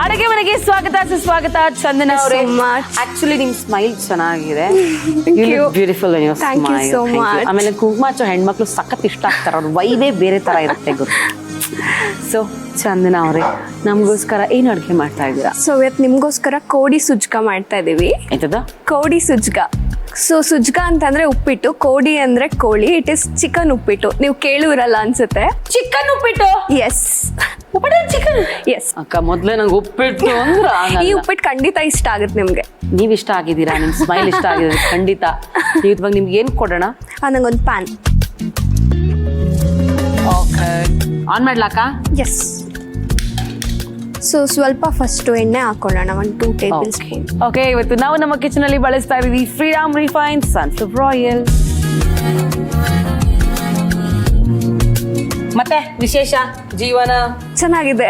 ಅಡುಗೆ ಮನೆಗೆ ಸ್ವಾಗತ ಸುಸ್ವಾಗತ. ಚಂದನ ಅವರೇ, ಆಕ್ಚುಲಿ ನಿಮ್ ಸ್ಮೈಲ್ ಚೆನ್ನಾಗಿದೆ. ಬ್ಯೂಟಿಫುಲ್ ಆಮೇಲೆ ಕುಂಕುಮ ಹಚ್ಚೋ ಹೆಣ್ಮಕ್ಳು ಸಖತ್ ಇಷ್ಟ ಆಗ್ತಾರ. ಅವ್ರ ವೈವೇ ಬೇರೆ ತರ ಇರುತ್ತೆ ಗೊತ್ತು. ಸೊ ಚಂದನ ಅವರೇ, ನಮಗೋಸ್ಕರ ಏನ್ ಅಡುಗೆ ಮಾಡ್ತಾ ಇದ್ದೀರಾ? ಸೊ ಇವತ್ತು ನಿಮ್ಗೋಸ್ಕರ ಕೋಡಿ ಸುಜ್ಕ ಮಾಡ್ತಾ ಇದೀವಿ. ಎಂತದ? ಕೋಡಿ ಸುಜ್ಕ. ಸೊ ಸುಜ್ಕ ಅಂತಂದ್ರೆ ಉಪ್ಪಿಟ್ಟು, ಕೋಡಿ ಅಂದ್ರೆ ಕೋಳಿ. ಇಟ್ ಇಸ್ ಚಿಕನ್ ಉಪ್ಪಿಟ್ಟು. ನೀವು ಕೇಳಿರಲ್ಲ ಅನ್ಸುತ್ತೆ. ಚಿಕನ್ ಉಪ್ಪಿಟ್ಟು? Yes, chicken. ಎಸ್ ಅಕ್ಕ, ಮೊದ್ಲೇ ನಂಗೆ ಉಪ್ಪಿಟ್ಟು ಅಂದ್ರೆ ಈ ಉಪ್ಪಿಟ್ಟು ಖಂಡಿತ ಇಷ್ಟ ಆಗುತ್ತೆ ನಿಮ್ಗೆ. ನೀವ್ ಇಷ್ಟ ಆಗಿದ್ದೀರಾ, ನಿಮ್ ಸ್ಮೈಲ್ ಇಷ್ಟ ಆಗಿದೆ ಖಂಡಿತ. ಇವಾಗ ನಿಮ್ಗೆ ಏನ್ ಕೊಡೋಣ? ನಂಗೊಂದು ಪ್ಯಾನ್. ಆನ್ ಮಾಡ್ಲಾಕ? ಎಸ್. ಸೊ ಸ್ವಲ್ಪ ಫಸ್ಟ್ ಎಣ್ಣೆ ಹಾಕೊಳ್ಳೋಣ, 1-2 ಟೇಬಲ್ ಸ್ಪೂನ್. ಓಕೆ, ಇವತ್ತು ನಾವು ನಮ್ಮ ಕಿಚನ್ ಅಲ್ಲಿ ಬಳಸ್ತಾ ಇದೀವಿ ಫ್ರೀಡಮ್ ರಿಫೈನ್ಡ್ ಸನ್ಫ್ಲವರ್ ಆಯಿಲ್. ಮತ್ತೆ ವಿಶೇಷ ಜೀವನ ಚೆನ್ನಾಗಿದೆ,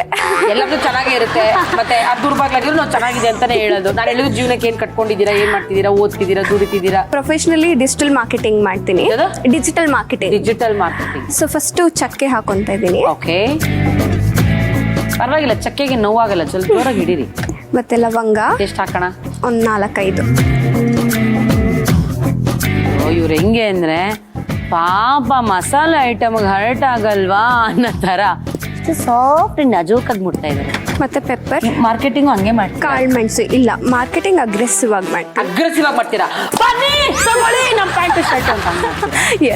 ಎಲ್ಲರೂ ಚೆನ್ನಾಗೇ ಇರುತ್ತೆ. ಮತ್ತೆ ದುರ್ಬಾಗ್ಲಾಗಿದ್ರು ನಾವು ಚೆನ್ನಾಗಿದೆ ಅಂತಾನೆ ಹೇಳೋದು. ನಾನು ಹೇಳಿದ್ರು ಜೀವನಕ್ಕೆ ಏನ್ ಕಟ್ಕೊಂಡಿದ್ದೀರಾ, ಏನ್ ಮಾಡ್ತಿದ್ದೀರಾ, ಓದ್ತಿದ್ದೀರಾ, ದುಡಿತಿದ್ದೀರಾ? ಪ್ರೊಫೆಷನಲಿ ಡಿಜಿಟಲ್ ಮಾರ್ಕೆಟಿಂಗ್ ಮಾಡ್ತೀನಿ. Digital marketing. ಸೊ ಫಸ್ಟ್ ಚಕ್ಕೆ ಹಾಕೊಂತ ಇದ್ದೀನಿ. ಓಕೆ, ಪರವಾಗಿಲ್ಲ, ಚಕ್ಕೆಗೆ ನೋವಾಗಲ್ಲ, ಸ್ವಲ್ಪ ಜೋರಾಗಿ ಹಿಡೀರಿ. ಮತ್ತೆ ಲವಂಗ ಎಷ್ಟು ಹಾಕೋಣ? ಒಂದು 4-5. ಇವ್ರು ಹೆಂಗೆ ಅಂದ್ರೆ ಪಾಪ ಮಸಾಲೆ ಐಟಮ್ಗೆ ಹರ್ಟ್ ಆಗಲ್ವಾ ಅನ್ನೋ ತರ ಸಾಫ್ಟ್ ನಜೋಕಾಗಿ ಮುಟ್ತಾ ಇದ್ದಾರೆ. ಮತ್ತೆ ಪೆಪ್ಪರ್. ಮಾರ್ಕೆಟಿಂಗ್ ಹಂಗೆ ಮಾಡ್ತೀರಾ? ಕಾಳು ಮೆಣಸು. ಇಲ್ಲ, ಮಾರ್ಕೆಟಿಂಗ್ ಅಗ್ರೆಸಿವ್ ಆಗಿ ಮಾಡ್ತೀರಾ. ಅಗ್ರೆಸಿವ್ ಆಗಿ ಮಾಡ್ತೀರಾ? ಬನ್ನಿ ತಗೊಳ್ಳಿ ನಮ್ಮ ಪ್ಯಾಂಟ್ ಶರ್ಟ್ ಅಂತ.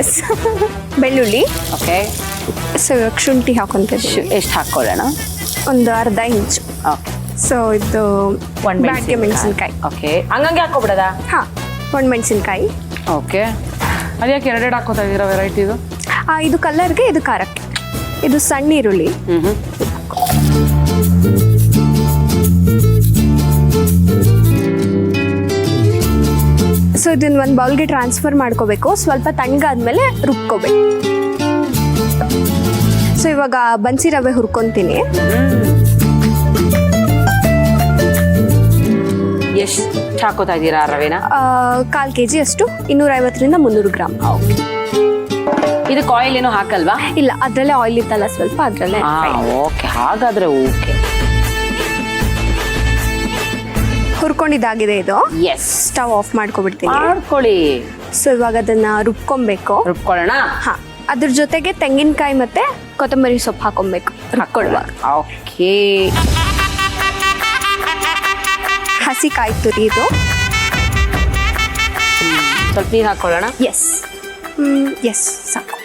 ಎಸ್. ಬೆಳ್ಳುಳ್ಳಿ. ಓಕೆ. ಸೊ ಶುಂಠಿ ಹಾಕೊಂತಿದ್ದೀವಿ. ಎಷ್ಟು ಹಾಕೊಳ್ಳೋಣ? ಒಂದು ಅರ್ಧ ಇಂಚು. ಓಕೆ. ಸೊ ಇದು ಬ್ಯಾಡ್ಗೆ ಮೆಣಸಿನ್ಕಾಯಿ. ಓಕೆ, ಹಂಗಂಗೆ ಹಾಕೋಬಿಡೋದಾ? ಹಾ, ಒಂದು ಮೆಣಸಿನ್ಕಾಯಿ. ಓಕೆ. ಅದ್ಯಾಕೆ ಎರಡೆರಡು ಹಾಕೋತಾ ಇದ್ದೀರಾ ವೆರೈಟಿ? ಇದು ಕಲರ್ಗೆ, ಇದು ಖಾರಕ್ಕೆ. ಇದು ಸಣ್ಣ ಈರುಳ್ಳಿ. ಸೊ ಇದನ್ನ ಒಂದು ಬೌಲ್ಗೆ ಟ್ರಾನ್ಸ್ಫರ್ ಮಾಡ್ಕೋಬೇಕು. ಸ್ವಲ್ಪ ತಣ್ಣಗಾದ್ಮೇಲೆ ರುಬ್ಕೋಬೇಕು. ಸೊ ಇವಾಗ ಬನ್ಸಿ ರವೆ ಹುರ್ಕೊಂತೀನಿ. ಎಷ್ಟು ಹಾಕೋತಾ ಇದ್ದೀರಾ ರವೆನ? 1/4 kg ಅಷ್ಟು, 250-300 ಗ್ರಾಮ್. ಇದಕ್ಕೆ ಆಯಿಲ್ ಏನೋ ಹಾಕಲ್ವಾ? ಇಲ್ಲ, ಅದ್ರಲ್ಲೇ ಆಯಿಲ್ ಇತ್ತಲ್ಲ ಸ್ವಲ್ಪ, ಅದ್ರಲ್ಲೇ. ಓಕೆ, ಹಾಗಾದ್ರೆ ಓಕೆ. ಹುರ್ಕೊಂಡಿದ್ದಾಗಿದೆ ಇದು. ಎಸ್. ಸ್ಟವ್ ಆಫ್ ಮಾಡ್ಕೊಬಿಡ್ತೀನಿ. ಮಾಡ್ಕೊಳ್ಳಿ. ಸೊ ಇವಾಗ ಅದನ್ನ ರುಬ್ಕೊಬೇಕು. ರುಬ್ಕೊಳ್ಳೋಣ? ಹಾ, ಅದ್ರ ಜೊತೆಗೆ ತೆಂಗಿನಕಾಯಿ ಮತ್ತೆ ಕೊತ್ತಂಬರಿ ಸೊಪ್ಪು ಹಾಕೊಬೇಕು ರುಬ್ಕೊಳ್ಳುವಾಗ. ಓಕೆ. ಹಸಿ ಕಾಯಿ ತುರಿ ಇದು. ಸ್ವಲ್ಪ ನೀರು ಹಾಕೊಳ್ಳೋಣ? ಎಸ್. ಎಸ್, ಸಾಕು.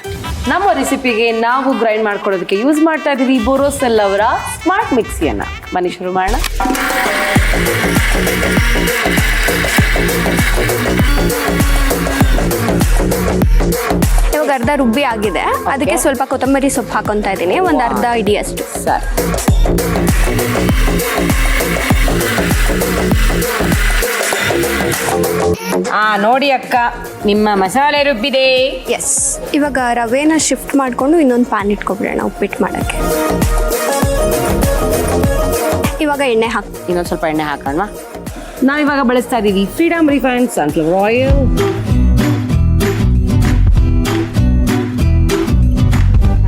ನಮ್ಮ ರೆಸಿಪಿಗೆ ನಾವು ಗ್ರೈಂಡ್ ಮಾಡ್ಕೊಳ್ಳೋದಕ್ಕೆ ಯೂಸ್ ಮಾಡ್ತಾ ಇದೀವಿ ಬೋರೋಸೆಲ್ ಅವರ ಸ್ಮಾರ್ಟ್ ಮಿಕ್ಸಿಯನ್ನ. ಬನ್ನಿ ಶುರು ಮಾಡೋಣ. ಇವಾಗ ಅರ್ಧ ರುಬ್ಬಿ ಆಗಿದೆ. ಅದಕ್ಕೆ ಸ್ವಲ್ಪ ಕೊತ್ತಂಬರಿ ಸೊಪ್ಪು ಹಾಕೊಂತ ಇದ್ದೀನಿ, ಒಂದು ಅರ್ಧ ಹಿಡಿಯಷ್ಟು. ಸರ್, ನೋಡಿ ಅಕ್ಕ, ನಿಮ್ಮ ಮಸಾಲೆ ರುಬ್ಬಿದೆ. ಎಸ್. ಇವಾಗ ರವೆನ ಶಿಫ್ಟ್ ಮಾಡ್ಕೊಂಡು ಇನ್ನೊಂದು ಪ್ಯಾನ್ ಇಟ್ಕೊಬಿಡೋಣ ಉಪ್ಪಿಟ್ಟು ಮಾಡೋಕ್ಕೆ. ಇವಾಗ ಎಣ್ಣೆ ಹಾಕಿ ಇನ್ನೊಂದು ಸ್ವಲ್ಪ ಎಣ್ಣೆ ಹಾಕೋಣ. ನಾವಿವಾಗ ಬಳಸ್ತಾ ಇದೀವಿ ಫ್ರೀಡಮ್ ರಿಫೈನ್ಡ್ ಸನ್ಫ್ಲವರ್ ಆಯಿಲ್.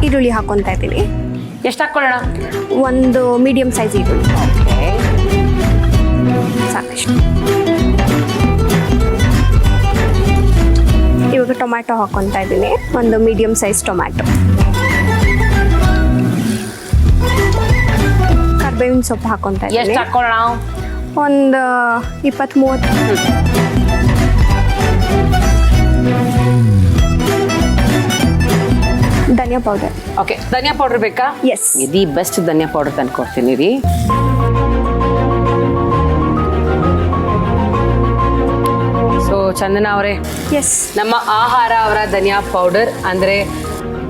ಈರುಳ್ಳಿ ಹಾಕೊಂತ ಇದ್ದೀನಿ. ಎಷ್ಟು ಹಾಕೊಳ್ಳೋಣ? ಒಂದು ಮೀಡಿಯಂ ಸೈಜ್ ಈರುಳ್ಳಿ. ಸಾಕಷ್ಟು. ಇವಾಗ ಟೊಮ್ಯಾಟೊ ಹಾಕೊತಾ ಇದ್ದೀನಿ, ಒಂದು ಮೀಡಿಯಂ ಸೈಜ್ ಟೊಮ್ಯಾಟೊ. ಕರ್ಬೇವಿನ ಸೊಪ್ಪು ಹಾಕೊತಾ ಇದ್ದೀನಿ. ಎಷ್ಟು ಹಾಕೊಳ್ಳೋಣ? ಒಂದು 20-30. ಧನಿಯಾ ಪೌಡರ್. ಓಕೆ, ಧನಿಯಾ ಪೌಡರ್ ಬೇಕಾ? ಎಸ್. ದಿ ಬೆಸ್ಟ್ ಧನಿಯಾ ಪೌಡರ್ ತಂದು ಕೊಡ್ತೀನಿ ರೀ. ಸೊ ಚಂದನ ಅವರೇ, ಎಸ್, ನಮ್ಮ ಆಹಾರ ಅವರ ಧನಿಯಾ ಪೌಡರ್ ಅಂದ್ರೆ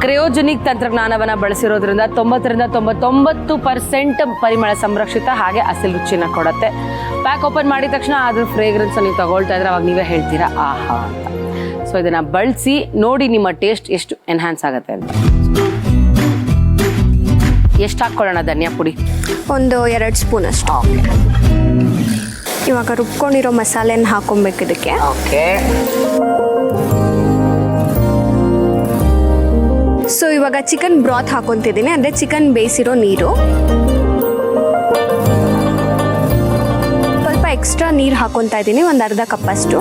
ಕ್ರಯೋಜೆನಿಕ್ ತಂತ್ರಜ್ಞಾನವನ್ನ ಬಳಸಿರೋದ್ರಿಂದ 90-99% ಪರಿಮಳ ಸಂರಕ್ಷಿತ, ಹಾಗೆ ಅಸಲು ರುಚಿನ ಕೊಡುತ್ತೆ. ಪ್ಯಾಕ್ ಓಪನ್ ಮಾಡಿದ ತಕ್ಷಣ ಅದ್ರ ಫ್ರೇಗ್ರೆನ್ಸ್ ನೀವು ತಗೊಳ್ತಾ ಇದ್ರೆ ಅವಾಗ ನೀವೇ ಹೇಳ್ತೀರಾ ಆಹಾ ಅಂತ. ಸೊ ಇದನ್ನ ಬಳಸಿ ನೋಡಿ ನಿಮ್ಮ ಟೇಸ್ಟ್ ಎಷ್ಟು ಎನ್ಹಾನ್ಸ್ ಆಗುತ್ತೆ ಅಂತ. ಎಷ್ಟು ಹಾಕೊಳ್ಳೋಣ ಧನಿಯಾ ಪುಡಿ? ಒಂದು 2 ಸ್ಪೂನ್ ಅಷ್ಟು. ಓಕೆ. ಇವಾಗ ರುಬ್ಕೊಂಡಿರೋ ಮಸಾಲೆನ ಹಾಕೊಬೇಕು ಇದಕ್ಕೆ. ಓಕೆ. ಸೊ ಇವಾಗ ಚಿಕನ್ ಬ್ರಾತ್ ಹಾಕೊಂತಿದ್ದೀನಿ, ಅಂದರೆ ಚಿಕನ್ ಬೇಯಿಸಿರೋ ನೀರು. ಎಕ್ಸ್ಟ್ರಾ ನೀರು ಹಾಕೊತಾ ಇದ್ದೀನಿ, ಒಂದು ಅರ್ಧ ಕಪ್ಪಷ್ಟು.